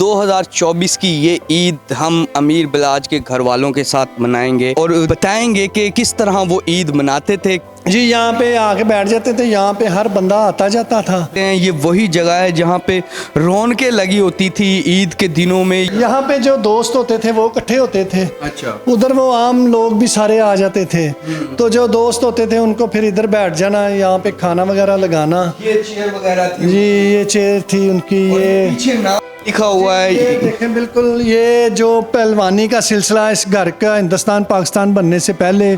2024 की ये ईद हम अमीर बिलाज के घर वालों के साथ मनाएंगे और बताएंगे कि किस तरह वो ईद मनाते थे। जी, यहाँ पे आके बैठ जाते थे। यहाँ पे हर बंदा आता जाता था। ये वही जगह है जहाँ पे रौनकें लगी होती थी ईद के दिनों में। यहाँ पे जो दोस्त होते थे वो इकट्ठे होते थे। अच्छा। उधर वो आम लोग भी सारे आ जाते थे। तो जो दोस्त होते थे उनको फिर इधर बैठ जाना, यहाँ पे खाना वगैरह लगाना। ये चेयर वगैरह थी जी, ये चेयर थी उनकी। ये पीछे नाम लिखा हुआ है। ये देखें, बिल्कुल ये जो पहलवानी का सिलसिला इस घर का हिंदुस्तान पाकिस्तान बनने से पहले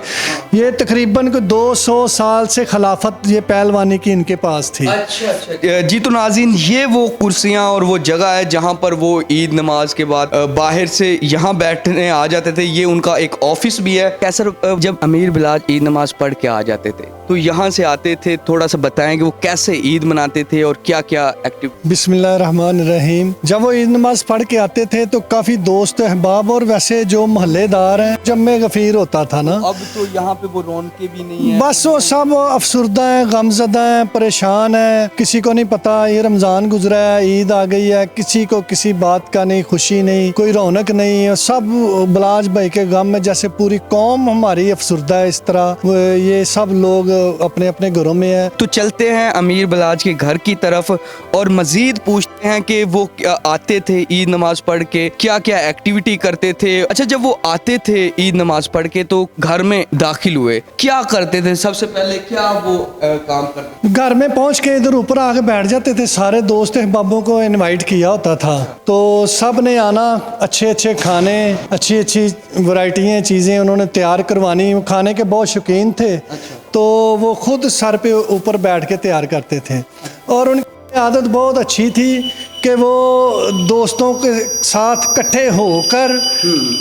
ये तकरीबन को 200 साल से खिलाफत ये पहलवानी की इनके पास थी। अच्छा। जी तो नाज़रीन, ये वो कुर्सियाँ और वो जगह है जहाँ पर वो ईद नमाज के बाद बाहर से यहाँ बैठने आ जाते थे। ये उनका एक ऑफिस भी है। कैसर, जब अमीर बिलाज ईद नमाज पढ़ के आ जाते थे तो यहाँ से आते थे, थोड़ा सा बताएं कि वो कैसे ईद मनाते थे और क्या क्या एक्टिविटी। बिस्मिल्लाहिर्रहमानिर्रहीम। जब वो ईद नमाज पढ़ के आते थे तो काफ़ी दोस्त अहबाब और वैसे जो मोहल्लेदार हैं, जम्मे गफीर होता था ना। अब तो यहाँ पे वो रौनकें भी नहीं है। बस वो सब अफसुर्दा हैं, गमज़दा हैं, परेशान हैं। किसी को नहीं पता ये रमज़ान गुजरा है, ईद आ गई है। किसी को किसी बात का नहीं, खुशी नहीं, कोई रौनक नहीं है। सब बिलाज भाई के गम में, जैसे पूरी कौम हमारी अफसुर्दा है। इस तरह ये सब लोग अपने अपने घरों में है। तो चलते हैं अमीर बिलाज के घर की तरफ और मजीद पूछते हैं कि वो आते थे ईद नमाज पढ़ के, क्या क्या एक्टिविटी करते थे। अच्छा, जब वो आते थे ईद नमाज पढ़ के तो घर में दाखिल हुए, क्या करते थे? सबसे पहले क्या वो काम करते? घर में पहुंच के इधर ऊपर आके बैठ जाते थे। सारे दोस्त अहबाबों को इनवाइट किया होता था तो सब ने आना। अच्छे अच्छे खाने, अच्छी अच्छी वैरायटियाँ चीज़ें उन्होंने तैयार करवानी। खाने के बहुत शौकीन थे। अच्छा। तो वो खुद सर पे ऊपर बैठ के तैयार करते थे और उनकी आदत बहुत अच्छी थी कि वो दोस्तों के साथ इकट्ठे होकर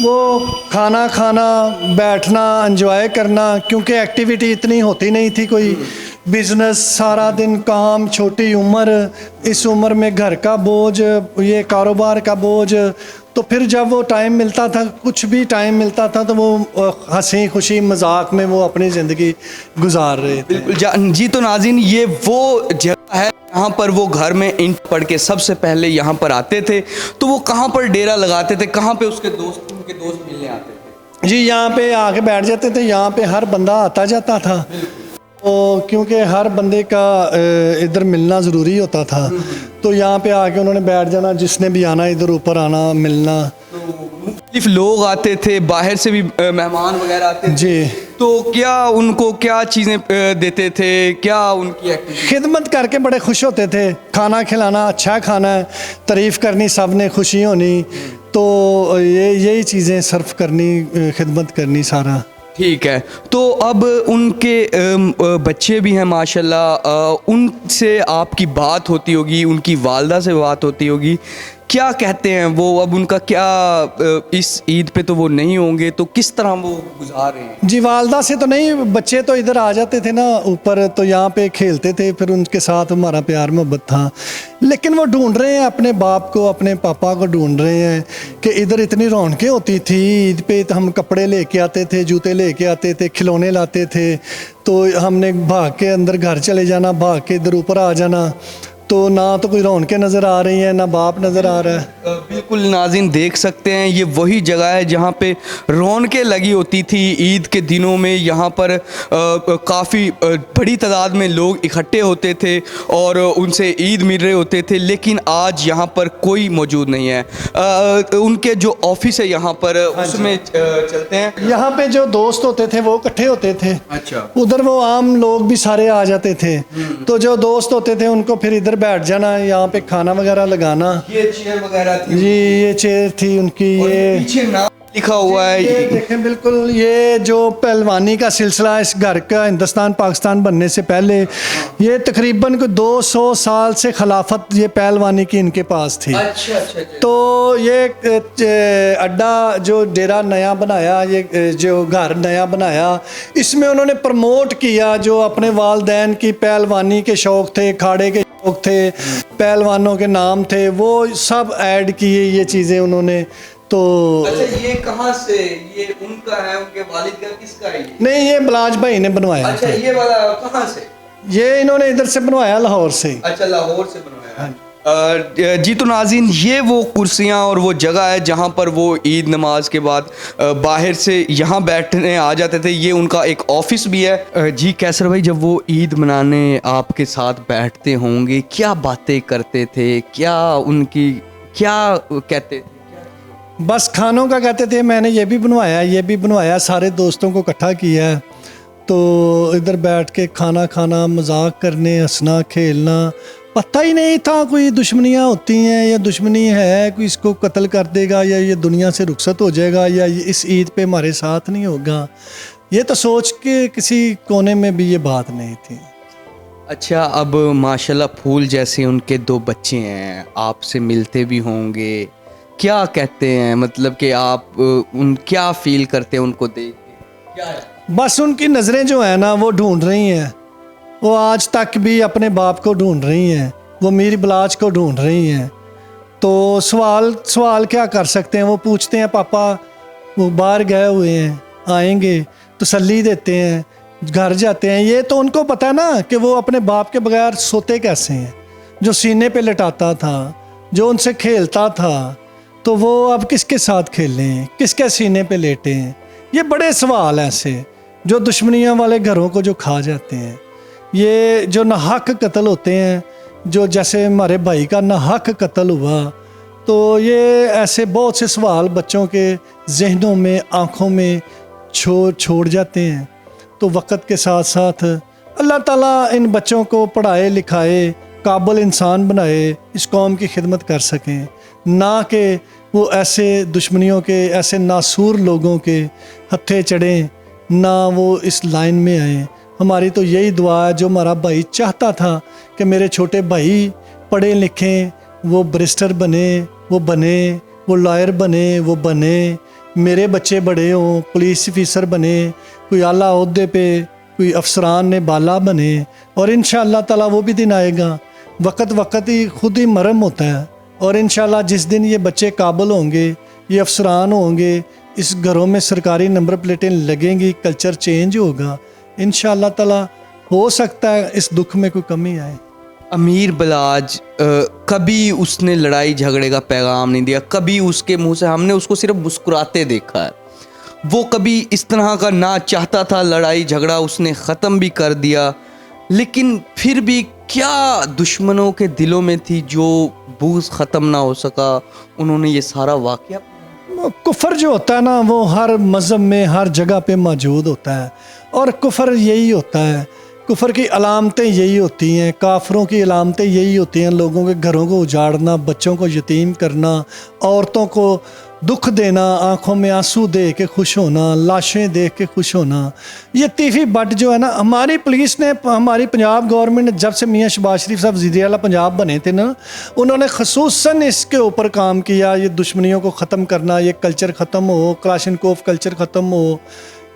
वो खाना खाना, बैठना, एंजॉय करना। क्योंकि एक्टिविटी इतनी होती नहीं थी, कोई बिजनेस, सारा दिन काम, छोटी उम्र, इस उम्र में घर का बोझ, ये कारोबार का बोझ। तो फिर जब वो टाइम मिलता था, कुछ भी टाइम मिलता था, तो वो हंसी खुशी मजाक में वो अपनी ज़िंदगी गुजार रहे थे। जी तो नाज़रीन, ये वो जगह है यहाँ पर वो घर में इंट पढ़ के सबसे पहले यहाँ पर आते थे। तो वो कहाँ पर डेरा लगाते थे, कहाँ पे उनके दोस्त मिलने आते थे? जी, यहाँ पे आके बैठ जाते थे। यहाँ पे हर बंदा आता जाता था। तो क्योंकि हर बंदे का इधर मिलना ज़रूरी होता था तो यहाँ पे आके उन्होंने बैठ जाना। जिसने भी आना, इधर ऊपर आना, मिलना। मुख्तलिफ लोग आते थे, बाहर से भी मेहमान वगैरह आते थे। जी। तो क्या उनको क्या चीज़ें देते थे, क्या उनकी एक्टिविटी? खिदमत करके बड़े खुश होते थे। खाना खिलाना, अच्छा खाना है, तारीफ़ करनी, सब ने खुशी होनी। तो यही चीज़ें सर्व करनी, खिदमत करनी, सारा। ठीक है। तो अब उनके बच्चे भी हैं माशाल्लाह, उनसे आपकी बात होती होगी, उनकी वालदा से बात होती होगी। क्या कहते हैं वो? अब उनका क्या, इस ईद पे तो वो नहीं होंगे, तो किस तरह वो गुजार रहे हैं? जी, वालदा से तो नहीं, बच्चे तो इधर आ जाते थे ना ऊपर, तो यहाँ पे खेलते थे। फिर उनके साथ हमारा प्यार मोहब्बत था। लेकिन वो ढूंढ रहे हैं अपने बाप को, अपने पापा को ढूंढ रहे हैं कि इधर इतनी रौनकें होती थी ईद पे। तो हम कपड़े लेके आते थे, जूते लेके आते थे, खिलौने लाते थे। तो हमने भाग के अंदर घर चले जाना, भाग के इधर ऊपर आ जाना। तो ना तो कोई रौनकें नज़र आ रही हैं, ना बाप नज़र आ रहा है। बिल्कुल नाज़रीन, देख सकते हैं ये वही जगह है जहाँ पे रौनकें लगी होती थी ईद के दिनों में। यहाँ पर काफ़ी बड़ी तादाद में लोग इकट्ठे होते थे और उनसे ईद मिल रहे होते थे। लेकिन आज यहाँ पर कोई मौजूद नहीं है। उनके जो ऑफिस है यहाँ पर, उसमें चलते हैं। यहाँ पे जो दोस्त होते थे वो इकट्ठे होते थे। अच्छा। उधर वो आम लोग भी सारे आ जाते थे। तो जो दोस्त होते थे उनको फिर इधर बैठ जाना, यहाँ पे खाना वगैरह लगाना। ये चेयर वगैरह थी। जी, ये चेयर थी उनकी। ये पीछे नाम लिखा हुआ है। ये देखें, बिल्कुल ये जो पहलवानी का सिलसिला इस घर का हिंदुस्तान पाकिस्तान बनने से पहले ये तकरीबन को 200 साल से खिलाफत ये पहलवानी की इनके पास थी। अच्छा। तो ये अड्डा जो डेरा नया बनाया, ये जो घर नया बनाया, इसमें उन्होंने प्रमोट किया जो अपने वालदैन की पहलवानी के शौक़ थे, खाड़े के शौक़ थे, पहलवानों के नाम थे, वो सब ऐड किए ये चीज़ें उन्होंने। तो अच्छा, ये कहाँ से, ये उनका है, उनके वालिद का, किसका है ये? नहीं, ये बिलाज भाई ने बनवाया। अच्छा, ये वाला कहाँ से? ये इन्होंने इधर से बनवाया, लाहौर से। अच्छा, लाहौर से बनवाया। जी तो नाज़रीन, ये वो कुर्सियाँ और वो जगह है जहाँ पर वो ईद नमाज के बाद बाहर से यहाँ बैठने आ जाते थे। ये उनका एक ऑफिस भी है। जी कैसर भाई, जब वो ईद मनाने आपके साथ बैठते होंगे, क्या बातें करते थे, क्या उनकी क्या कहते थे? बस खानों का कहते थे, मैंने ये भी बनवाया, ये भी बनवाया, सारे दोस्तों को इकट्ठा किया है, तो इधर बैठ के खाना खाना, मजाक करने, हंसना खेलना। पता ही नहीं था कोई दुश्मनियाँ होती हैं या दुश्मनी है, कोई इसको कत्ल कर देगा या ये दुनिया से रुखसत हो जाएगा या ये इस ईद पे हमारे साथ नहीं होगा। ये तो सोच के किसी कोने में भी ये बात नहीं थी। अच्छा, अब माशाल्लाह फूल जैसे उनके 2 बच्चे हैं, आपसे मिलते भी होंगे, क्या कहते हैं, मतलब कि आप उन क्या फील करते हैं उनको देख के, क्या है? बस उनकी नज़रें जो है ना वो ढूंढ रही हैं, वो आज तक भी अपने बाप को ढूंढ रही हैं, वो मीर बलाच को ढूंढ रही हैं। तो सवाल क्या कर सकते हैं, वो पूछते हैं पापा वो बाहर गए हुए हैं, आएंगे, तसल्ली देते हैं, घर जाते हैं। ये तो उनको पता है ना कि वो अपने बाप के बगैर सोते कैसे हैं, जो सीने पे लटाता था, जो उनसे खेलता था, तो वो अब किसके साथ खेलें, किसके सीने पे लेटे हैं। ये बड़े सवाल ऐसे जो दुश्मनियाँ वाले घरों को जो खा जाते हैं, ये जो नाहक कत्ल होते हैं, जो जैसे हमारे भाई का नाहक कत्ल हुआ, तो ये ऐसे बहुत से सवाल बच्चों के जहनों में, आँखों में छोड़ जाते हैं। तो वक्त के साथ साथ अल्लाह ताला इन बच्चों को पढ़ाए लिखाए, काबिल इंसान बनाए, इस कौम की खिदमत कर सकें, ना कि वो ऐसे दुश्मनियों के, ऐसे नासूर लोगों के हत्थे चढ़ें, ना वो इस लाइन में आए। हमारी तो यही दुआ है, जो हमारा भाई चाहता था कि मेरे छोटे भाई पढ़े लिखें, वो बैरिस्टर बने, वो लॉयर बने, वो बने, मेरे बच्चे बड़े हों, पुलिस ऑफिसर बने, कोई आला ओहदे पे कोई अफसरान ने बाला बने, और इंशाअल्लाह ताला वो भी दिन आएगा। वक्त ही खुद ही मरम होता है, और इंशाअल्लाह जिस दिन ये बच्चे काबिल होंगे, ये अफसरान होंगे, इस घरों में सरकारी नंबर प्लेटें लगेंगी, कल्चर चेंज होगा इंशाअल्लाह ताला। हो सकता है इस दुख में कोई कमी आए। अमीर बलाज कभी उसने लड़ाई झगड़े का पैगाम नहीं दिया, कभी उसके मुंह से हमने उसको सिर्फ मुस्कुराते देखा है। वो कभी इस तरह का ना चाहता था, लड़ाई झगड़ा उसने ख़त्म भी कर दिया, लेकिन फिर भी क्या दुश्मनों के दिलों में थी जो बूज़ ख़त्म ना हो सका, उन्होंने ये सारा वाक़या। कुफर जो होता है ना, वो हर मज़हब में, हर जगह पे मौजूद होता है, और कुफर यही होता है, कुफर की अलामतें यही होती हैं, काफरों की अलामतें यही होती हैं, लोगों के घरों को उजाड़ना, बच्चों को यतीम करना, औरतों को दुख देना, आंखों में आंसू दे के खुश होना, लाशें देख के खुश होना। ये तीफी बट जो है ना, हमारी पुलिस ने, हमारी पंजाब गवर्नमेंट ने, जब से मियाँ शहबाज शरीफ साहब वज़ीर आला पंजाब बने थे ना, उन्होंने खसूसन इसके ऊपर काम किया, ये दुश्मनियों को ख़त्म करना, ये कल्चर ख़त्म हो, क्लाशनकोफ कल्चर ख़त्म हो,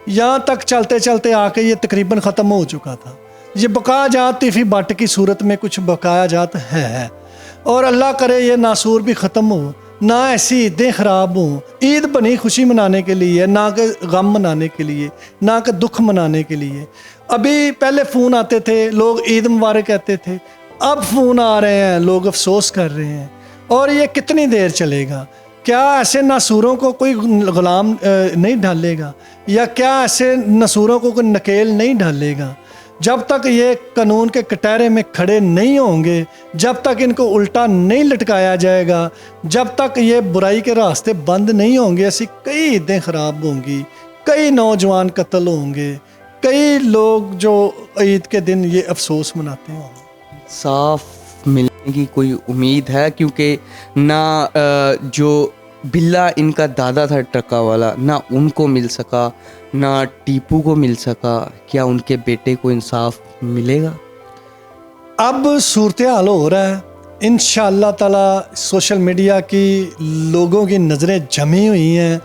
यहाँ तक चलते चलते आके ये तकरीबन ख़त्म हो चुका था। ये बकाया जात तीफी बट की सूरत में कुछ बकाया जात है, और अल्लाह करे ये नासूर भी ख़त्म हो, ना ऐसी ईदें ख़राब हों। ईद बनी खुशी मनाने के लिए, ना कि गम मनाने के लिए, ना कि दुख मनाने के लिए। अभी पहले फ़ोन आते थे, लोग ईद मुबारक कहते थे, अब फ़ोन आ रहे हैं, लोग अफसोस कर रहे हैं। और ये कितनी देर चलेगा? क्या ऐसे नासूरों को कोई ग़ुलाम नहीं ढालेगा, या क्या ऐसे नासूरों को कोई नकेल नहीं ढालेगा? जब तक ये कानून के कटहरे में खड़े नहीं होंगे, जब तक इनको उल्टा नहीं लटकाया जाएगा, जब तक ये बुराई के रास्ते बंद नहीं होंगे, ऐसी कई ईदें ख़राब होंगी, कई नौजवान कत्ल होंगे, कई लोग जो ईद के दिन ये अफसोस मनाते होंगे। साफ मिलने की कोई उम्मीद है? क्योंकि ना जो बिल्ला इनका दादा था ट्रका वाला, ना उनको मिल सका, ना टीपू को मिल सका, क्या उनके बेटे को इंसाफ मिलेगा? अब सूरत हाल हो रहा है, इंशाअल्लाह ताला सोशल मीडिया की लोगों की नज़रें जमी हुई हैं,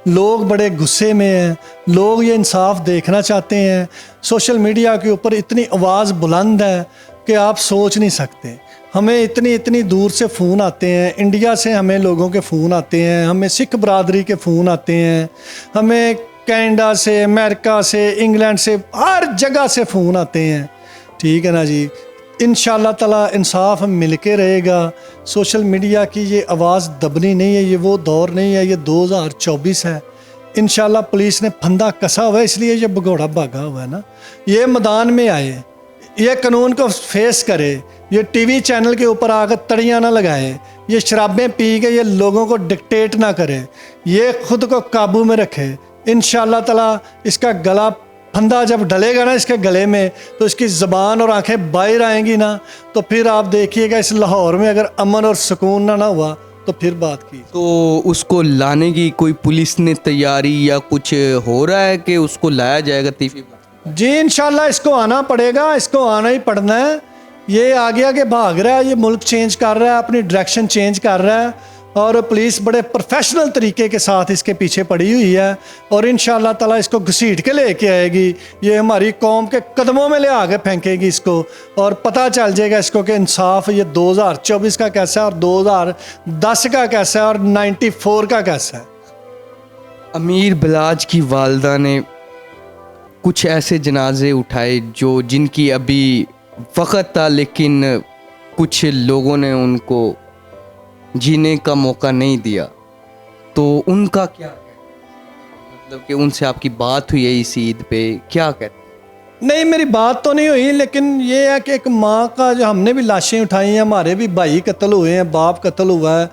लोग बड़े गुस्से में हैं, लोग ये इंसाफ देखना चाहते हैं। सोशल मीडिया के ऊपर इतनी आवाज़ बुलंद है कि आप सोच नहीं सकते। हमें इतनी दूर से फ़ोन आते हैं, इंडिया से हमें लोगों के फ़ोन आते हैं, हमें सिख बरादरी के फ़ोन आते हैं, हमें कनाडा से, अमेरिका से, इंग्लैंड से, हर जगह से फ़ोन आते हैं। ठीक है ना जी, इंशाअल्लाह ताला इंसाफ मिल के रहेगा, सोशल मीडिया की ये आवाज़ दबनी नहीं है, ये वो दौर नहीं है, ये 2024 है। इंशाल्लाह पुलिस ने फंदा कसा हुआ है, इसलिए ये भगोड़ा भागा हुआ है ना। ये मैदान में आए, ये कानून को फेस करे, ये टीवी चैनल के ऊपर आकर तड़ियाँ ना लगाए, ये शराबें पी के ये लोगों को डिक्टेट ना करे, ये खुद को काबू में रखे। इंशाल्लाह ताला इसका गला फंदा जब डलेगा ना इसके गले में, तो इसकी ज़बान और आंखें बाहर आएंगी ना, तो फिर आप देखिएगा इस लाहौर में अगर अमन और सुकून ना हुआ तो फिर बात की। तो उसको लाने की कोई पुलिस ने तैयारी या कुछ हो रहा है कि उसको लाया जाएगा तीफी? जी इंशाल्लाह इसको आना पड़ेगा, इसको आना ही पड़ना है। ये आगे आगे भाग रहा है, ये मुल्क चेंज कर रहा है, अपनी डायरेक्शन चेंज कर रहा है, और पुलिस बड़े प्रोफेशनल तरीके के साथ इसके पीछे पड़ी हुई है, और इंशाल्लाह ताला इसको घसीट के लेके आएगी। ये हमारी कौम के कदमों में ले आके फेंकेगी इसको, और पता चल जाएगा इसको कि इंसाफ ये 2024 का कैसा है और 2010 का कैसा है और 94 का कैसा है। अमीर बलाज की वालदा ने कुछ ऐसे जनाजे उठाए जो जिनकी अभी वक़्त था, लेकिन कुछ लोगों ने उनको जीने का मौका नहीं दिया। तो उनका क्या मतलब कि उनसे आपकी बात हुई है इस ईद पे, क्या कहते? नहीं, मेरी बात तो नहीं हुई, लेकिन ये है कि एक माँ का जो हमने भी लाशें उठाई हैं, हमारे भी भाई कत्ल हुए हैं, बाप कत्ल हुआ है,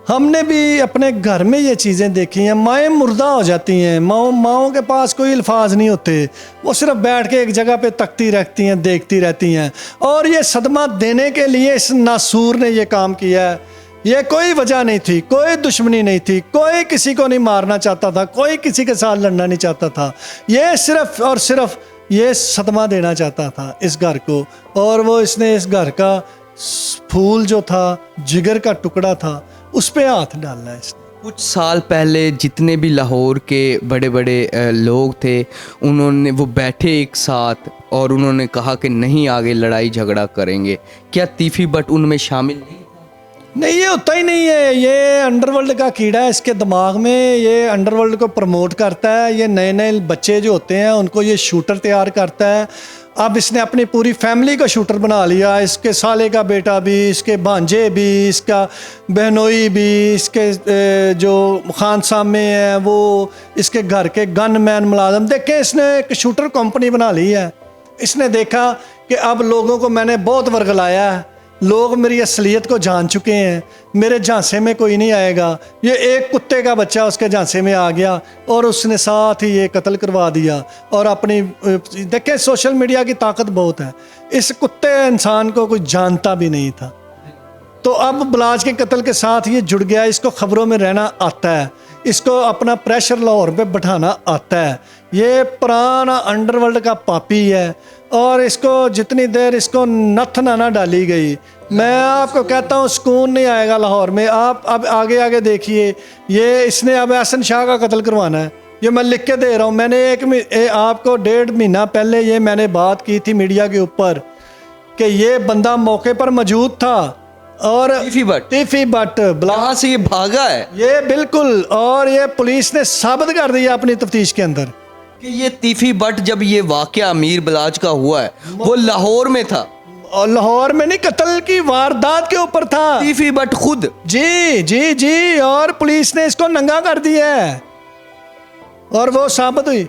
हमने भी अपने घर में ये चीज़ें देखी हैं। माएँ मुर्दा हो जाती हैं, माँओं के पास कोई अल्फाज नहीं होते, वो सिर्फ बैठ के एक जगह पे तकती रहती हैं, देखती रहती हैं। और ये सदमा देने के लिए इस नासूर ने ये काम किया है। ये कोई वजह नहीं थी, कोई दुश्मनी नहीं थी, कोई किसी को नहीं मारना चाहता था, कोई किसी के साथ लड़ना नहीं चाहता था। ये सिर्फ और सिर्फ ये सदमा देना चाहता था इस घर को, और वो इसने इस घर का फूल जो था, जिगर का टुकड़ा था, उस पे हाथ डालना है इसने। कुछ साल पहले जितने भी लाहौर के बड़े बड़े लोग थे, उन्होंने वो बैठे एक साथ और उन्होंने कहा कि नहीं आगे लड़ाई झगड़ा करेंगे। क्या तीफी बट उनमें शामिल नहीं? नहीं, ये होता ही नहीं है। ये अंडरवर्ल्ड का कीड़ा है इसके दिमाग में, ये अंडरवर्ल्ड को प्रमोट करता है। ये नए नए बच्चे जो होते हैं उनको ये शूटर तैयार करता है। अब इसने अपनी पूरी फैमिली का शूटर बना लिया, इसके साले का बेटा भी, इसके भांजे भी, इसका बहनोई भी, इसके जो खान सामे हैं वो, इसके घर के गन मैन मुलाजम। देखें, इसने एक शूटर कंपनी बना ली है। इसने देखा कि अब लोगों को मैंने बहुत वर्गलाया है, लोग मेरी असलियत को जान चुके हैं, मेरे झांसे में कोई नहीं आएगा। ये एक कुत्ते का बच्चा उसके झांसे में आ गया और उसने साथ ही ये कत्ल करवा दिया। और अपनी देखें, सोशल मीडिया की ताकत बहुत है। इस कुत्ते इंसान को कोई जानता भी नहीं था, तो अब बलाज के कत्ल के साथ ये जुड़ गया। इसको खबरों में रहना आता है, इसको अपना प्रेशर लाहौर पे बैठाना आता है। ये पुराना अंडरवर्ल्ड का पापी है, और इसको जितनी देर इसको नथ ना डाली गई, मैं आपको कहता हूँ सुकून नहीं आएगा लाहौर में। आप अब आगे आगे देखिए, ये इसने अब एहसन शाह का कत्ल करवाना है। ये मैं लिख के दे रहा हूँ। मैंने आपको 1.5 महीना पहले ये मैंने बात की थी मीडिया के ऊपर कि ये बंदा मौके पर मौजूद था, और तीफी बट यहाँ से ये भागा है ये बिल्कुल। और ये पुलिस ने साबित कर दिया अपनी तफ्तीश के अंदर कि ये तीफी बट जब ये वाकया अमीर बलाज का हुआ है वो लाहौर में था, और लाहौर में नहीं, कत्ल की वारदात के ऊपर था तीफी बट खुद। जी जी जी, और पुलिस ने इसको नंगा कर दिया है और वो साबित हुई।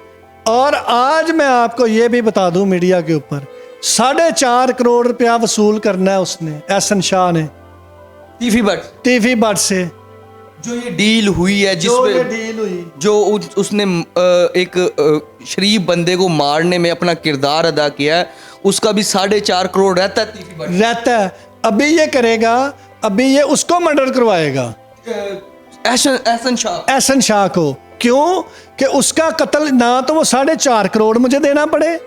और आज मैं आपको ये भी बता दूं, मीडिया के ऊपर 4.5 करोड़ रुपया वसूल करना है उसने, एहसन शाह ने, तीफी बट से। जो ये डील हुई है, जिसमें डील हुई, जो उसने एक शरीफ बंदे को मारने में अपना किरदार अदा किया है, उसका भी 4.5 करोड़ रहता है रहता है। अभी ये करेगा, अभी ये उसको मर्डर करवाएगा, एहसन शाह को। क्यों? कि उसका कत्ल ना तो वो 4.5 करोड़ मुझे देना पड़े,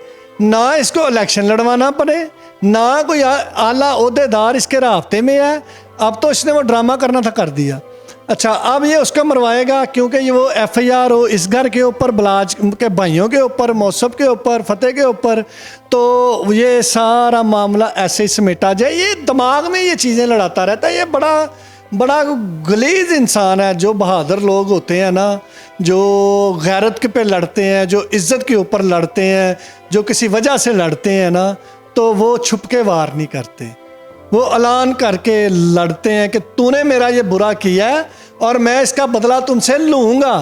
ना इसको इलेक्शन लड़वाना पड़े, ना कोई आला ओहदेदार इसके राब्ते में है। अब तो इसने वो ड्रामा करना था, कर दिया। अच्छा, अब ये उसका मरवाएगा क्योंकि ये वो FIR हो इस घर के ऊपर, बलाज के भाइयों के ऊपर, मौसफ के ऊपर, फतेह के ऊपर, तो ये सारा मामला ऐसे ही समेटा जाए। ये दिमाग में ये चीज़ें लड़ाता रहता है। ये बड़ा गलीज इंसान है। जो बहादुर लोग होते हैं ना, जो गैरत के पे लड़ते हैं, जो इज़्ज़त के ऊपर लड़ते हैं, जो किसी वजह से लड़ते हैं ना, तो वो छुप के वार नहीं करते, वो ऐलान करके लड़ते हैं कि तूने मेरा ये बुरा किया है और मैं इसका बदला तुमसे लूँगा।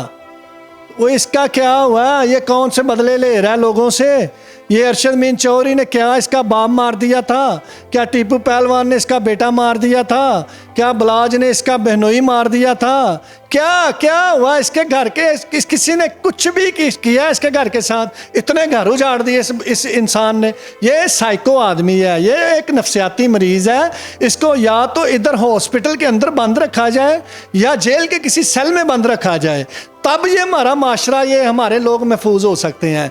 वो इसका क्या हुआ, ये कौन से बदले ले रहा है लोगों से? ये अरशद मीन चौधरी ने क्या इसका बाप मार दिया था? क्या टीपू पहलवान ने इसका बेटा मार दिया था? क्या बलाज ने इसका बहनोई मार दिया था? क्या क्या हुआ इसके घर के? किसी ने कुछ भी किया इसके घर के साथ? इतने घर उजाड़ दिए इस इंसान ने। ये साइको आदमी है, ये एक नफसियाती मरीज़ है। इसको या तो इधर हॉस्पिटल के अंदर बंद रखा जाए या जेल के किसी सेल में बंद रखा जाए, तब ये हमारा माशरा, ये हमारे लोग महफूज हो सकते हैं।